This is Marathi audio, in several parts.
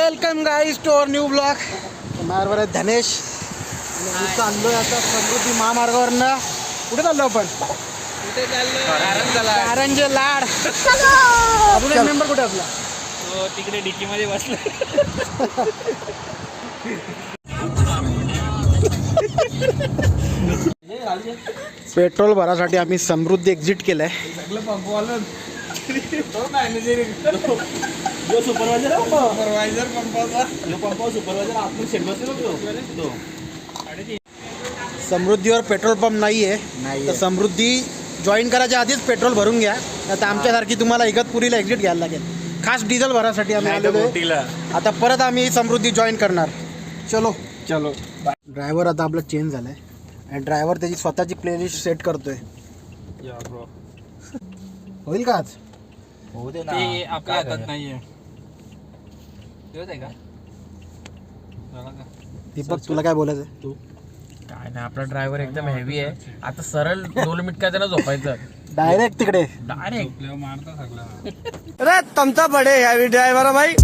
Welcome guys to our new blog. माझ्याबरोबर आहे धनेश. मी चाललोय आता समृद्धी महामार्गावरनं. कुठे चाललो आपण? कुठे चाललो? कारंजे लाड. अजून एक मेंबर कुठे आपला? तो तिकडे डिकी मध्ये बसला. पेट्रोल भरासाठी आम्ही समृद्धी एक्झिट केलंय. सुपरवायझर पंपाचा सुपरवायझर आपण शेट बसलो. समृद्धीवर पेट्रोल पंप नाही आहे, तर समृद्धी जॉईन करायच्या आधीच पेट्रोल भरून घ्या. आता आमच्यासारखी तुम्हाला इगतपुरीला एक्झिट घ्यायला लागेल. खास डिझेल भरासाठी आम्ही आलेलो आहे. आता परत आम्ही समृद्धी जॉईन करणार. चलो. ड्रायव्हर आता आपला चेंज झालाय आणि ड्रायव्हर त्याची स्वतःची प्लेलिस्ट सेट करतोय. होईल का आज? ते आपल्या हातात नाहीये. दीपक तुला काय बोलायचं? तू काय नाही, आपला ड्रायव्हर एकदम हेवी आहे. आता सरळ 2 मिनिट काय त्याला झोपायचं डायरेक्ट तिकडे. डायरेक्ट मारता सगळा. अरे तुमचा बडे हेवी ड्रायव्हर भाई.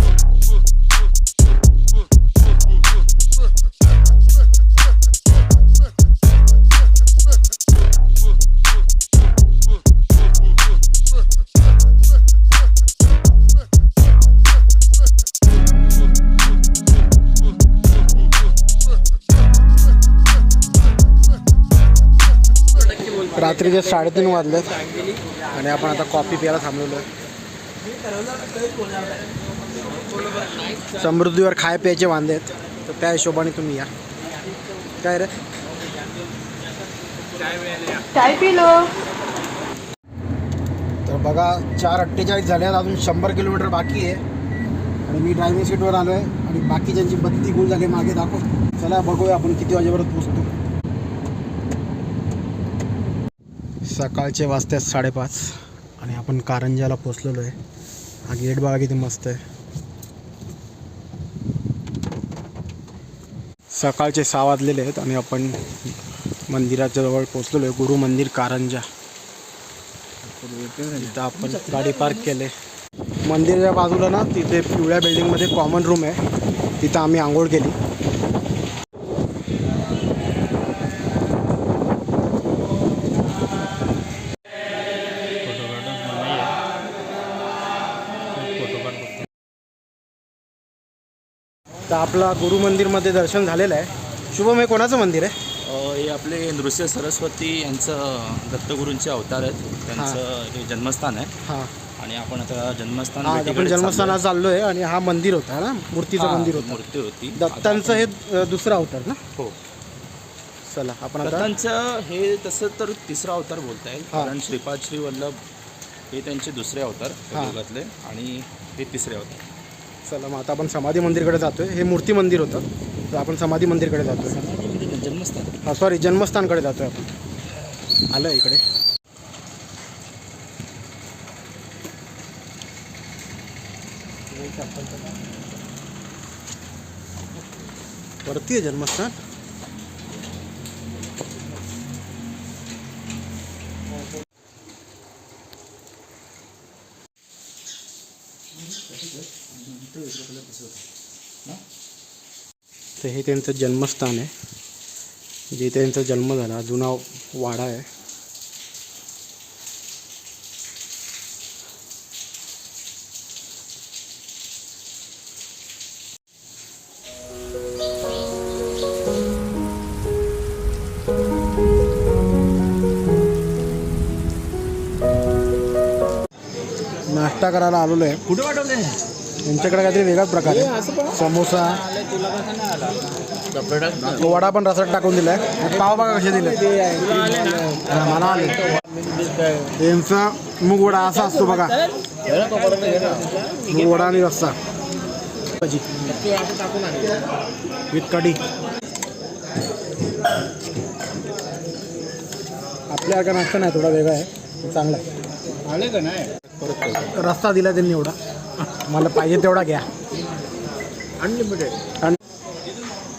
रात्रीचे 3:30 वाजलेत आणि आपण आता कॉफी प्यायला थांबलेलो आहे. समृद्धीवर खाय प्यायचे वांदे आहेत, तर त्या हिशोबाने तुम्ही या. काय रे चाय पिलो. तर बघा 4:48 झाल्यात. अजून 100 किलोमीटर बाकी आहे आणि मी ड्रायव्हिंग सीटवर आलो आहे आणि बाकीच्यांची बत्ती गुल झाली मागे दाखव. चला बघूया आपण किती वाजेपर्यंत पोहोचतो. सकाळचे वाजतात 5:30 आणि आपण कारंजाला पोचलेलो आहे. हा गेट बघा किती मस्त आहे. सकाळचे 6 वाजलेले आहेत आणि आपण मंदिराच्या जवळ पोचलेलो आहे. गुरु मंदिर कारंजा. इथं आपण गाडी पार्क केले. मंदिराच्या बाजूला ना तिथे पिवळ्या बिल्डिंगमध्ये कॉमन रूम आहे, तिथं आम्ही आंघोळ केली. तर आपला गुरु मंदिरमध्ये दर्शन झालेलं आहे. शुभम, हे कोणाचं मंदिर आहे? हे आपले नृसिंह सरस्वती यांचं दत्तगुरूंचे अवतार आहेत. त्यांचं हे जन्मस्थान आहे. हां आणि आपण आता जन्मस्थान आपण जन्मस्थानात चाललो आहे आणि हा मंदिर होता ना, मूर्तीचं मंदिर होतं. मूर्ती होती दत्तांचं हे दुसरा अवतार ना? हो. चला आपण आता दत्तांचं हे तसं तर तिसरा अवतार बोलता येईल, कारण श्रीपाद श्री वल्लभ हे त्यांचे दुसरे अवतार कलियुगातले आणि हे तिसरे अवतार. चला मग आता आपण समाधी मंदिरकडे जातोय. हे मूर्ती मंदिर होतं, तर आपण समाधी मंदिरकडे जातोय. जन्मस्थान, हा सॉरी, जन्मस्थानकडे जातोय आपण. आलं इकडे. वरती आहे जन्मस्थान. तर हे त्यांचं जन्मस्थान आहे, जिथे त्यांचा जन्म झाला. जुना वाडा आहे. नाश्ता करायला आलेलो आहे. कुठे वाटवले? त्यांच्याकडे काहीतरी वेगळाच प्रकार आहे. समोसा, वडा पण रसात टाकून दिलाय. पाव बघा कसे दिले. मला आले. यांचा मूग वडा असा असतो बघा, मूग वडा आणि रस्सा भाजी विथ कढी. आपल्यासारखा नाश्ता नाही, थोडा वेगळा आहे, चांगला आहे. आले का नाही? रस्ता दिला त्यांनी एवढा, मला पाहिजे तेवढा घ्या. अनलिमिटेड.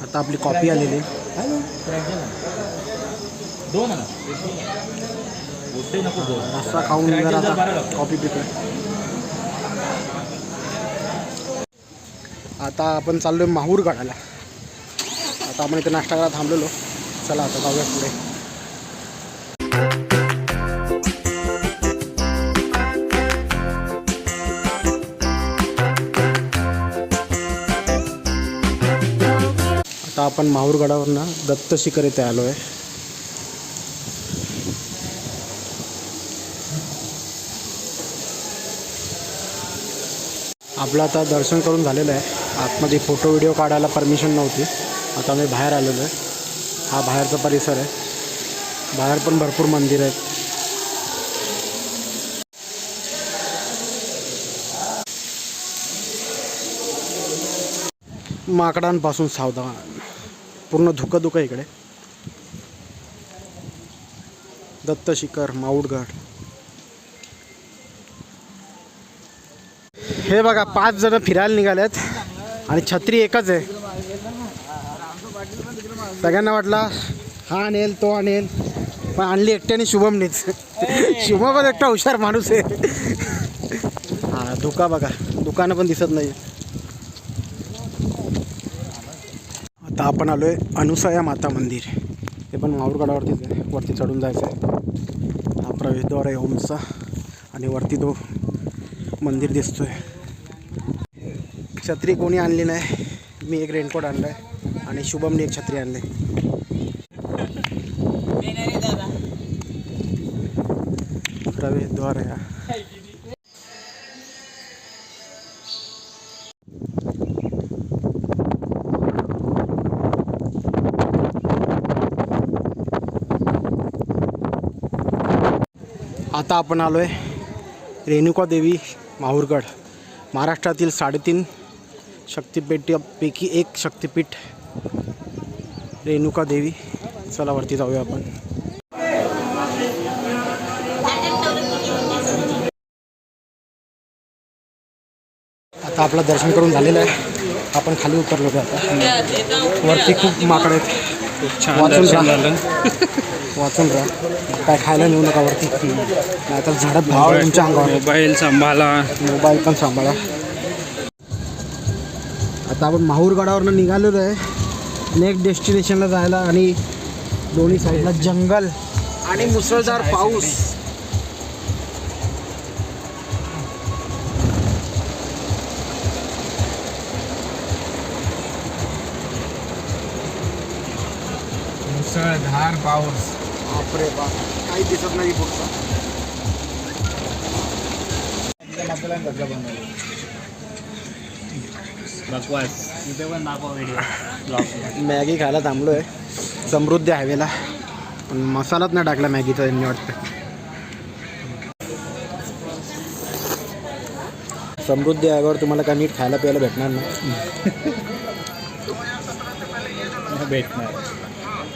आता आपली कॉफी आलेली. रस्सा खाऊन जरा आता कॉफी पितोय. आता आपण चाललो आहे माहूरगडाला. आता आपण इथे नाश्ता करायला थांबलेलो. चला आता जाऊया पुढे. आता आपण माहूरगडावरनं दत्त शिखर इथे आलो आहे. आपलं आता दर्शन करून झालेलं आहे. आतमध्ये फोटो व्हिडिओ काढायला परमिशन नव्हती. आता आम्ही बाहेर आलेलो आहे. हा बाहेरचा परिसर आहे. बाहेर पण भरपूर मंदिर आहेत. माकडांपासून सावधान. पूर्ण धुकं इकडे. दत्त शिखर माहूरगड. हे बघा 5 जण फिरायला निघालेत आणि छत्री एकच आहे. सगळ्यांना वाटला हा आणेल तो आणेल, पण आणली एकट्याने शुभमनेच. शुभम पण एकटा हुशार माणूस आहे. हा धुका बघा, दुकानं पण दिसत नाही. आता आपण आलोय अनुसया माता मंदिर. हे पण माहूरगडावरतीच आहे. वरती चढून जायचं आहे. हा प्रवेशद्वार आहे ओमचा आणि वरती तो मंदिर दिसतोय. छत्री कोणी आणली नाही. मी एक रेनकोट आणला आहे आणि शुभमने एक छत्री आणली. प्रवेशद्वार आहे. आता आपण आलो आहे रेणुका देवी माहूरगड. महाराष्ट्रातील 3.5 शक्तिपीठापैकी एक शक्तिपीठ रेणुका देवी. चला वरती जाऊया आपण. आता आपलं दर्शन करून झालेलं आहे. आपण खाली उतरलो आता. वरती खूप माकड आहेत. वाचून राहा. काय खायला नेऊ नका वरती, नाही तर झाडं तुमच्या अंगावर. मोबाईल सांभाळा. मोबाईल पण सांभाळा. आता आपण माहूरगडावरनं निघालेलो आहे नेक्स्ट डेस्टिनेशनला जायला. आणि दोन्ही साईडला जंगल आणि मुसळधार पाऊस. मुसळधार पाऊस. बापरे बाप, काही दिसत नाही पुढचं. इथे पण दाखवा व्हिडिओ. मॅगी खायला थांबलो आहे समृद्धी हायवेला, पण मसालाच नाही टाकला मॅगीचा यांनी वाटतं. समृद्धी हायवेवर तुम्हाला काय नीट खायला प्यायला भेटणार नाही. भेटणार.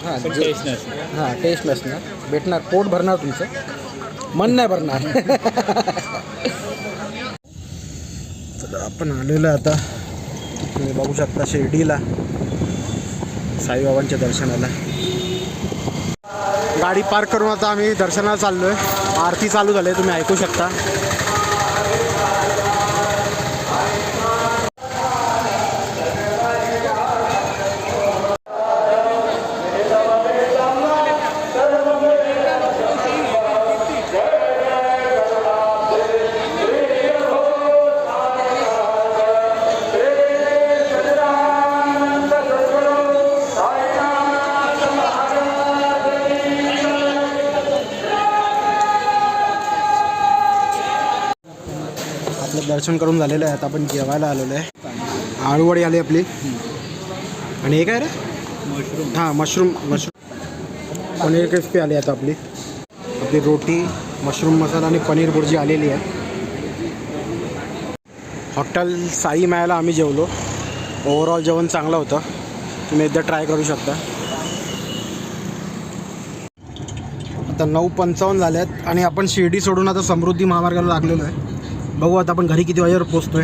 हां टेस्ट नसणार. हां टेस्ट नसणार. भेटणार, पोट भरणार तुमचं, मन नाही भरणार. तर आपण आलेलो आहे आता. तुम्ही बघू शकता शिर्डीला साईबाबांच्या दर्शनाला. गाडी पार्क करून आता आम्ही दर्शनाला चाललो आहे. आरती चालू झाली आहे, तुम्ही ऐकू शकता. दर्शन करून झालेलं आहे. आता आपण जेवायला आलेलो आहे. आळूवडी आली आपली. आणि हे काय रे? मशरूम. हां मशरूम पनीर क्रिस्पी आली आता आपली. रोटी, मशरूम मसाला आणि पनीर भुर्जी आलेली आहे. हॉटेल साई मायाला आम्ही जेवलो. ओव्हरऑल जेवण चांगलं होतं. तुम्ही एकदा ट्राय करू शकता. आता 9:55 झाल्यात आणि आपण शिर्डी सोडून आता समृद्धी महामार्गाला लागलेलो आहे. बघू आता आपण घरी किती वाजेवर पोचतोय.